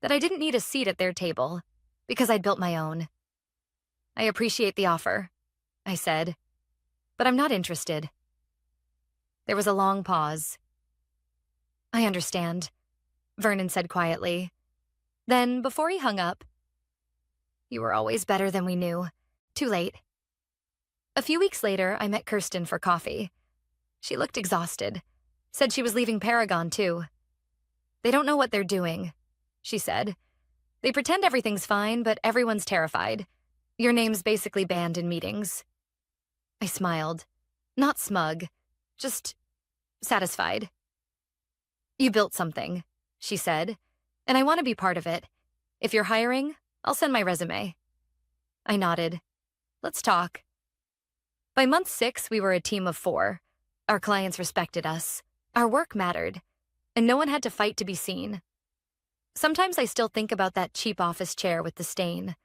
that I didn't need a seat at their table, because I'd built my own. "I appreciate the offer," I said, "but I'm not interested." There was a long pause. "I understand," Vernon said quietly. Then, before he hung up, "You were always better than we knew. Too late." A few weeks later, I met Kirsten for coffee. She looked exhausted, said she was leaving Paragon too. "They don't know what they're doing," she said. "They pretend everything's fine, but everyone's terrified. Your name's basically banned in meetings." I smiled. Not smug, just satisfied. "You built something," she said, "and I want to be part of it. If you're hiring, I'll send my resume." I nodded. "Let's talk." By month 6, we were a team of 4. Our clients respected us. Our work mattered, and no one had to fight to be seen. Sometimes I still think about that cheap office chair with the stain,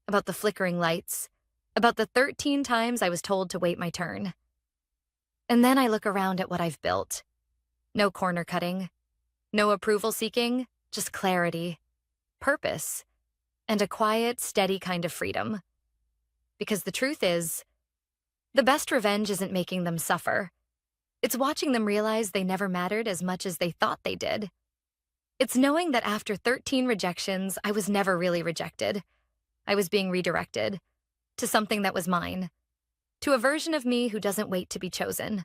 about the flickering lights, about the 13 times I was told to wait my turn. And then I look around at what I've built. No corner cutting, no approval seeking, just clarity, purpose, and a quiet, steady kind of freedom. Because the truth is, the best revenge isn't making them suffer. It's watching them realize they never mattered as much as they thought they did. It's knowing that after 13 rejections, I was never really rejected. I was being redirected to something that was mine, to a version of me who doesn't wait to be chosen.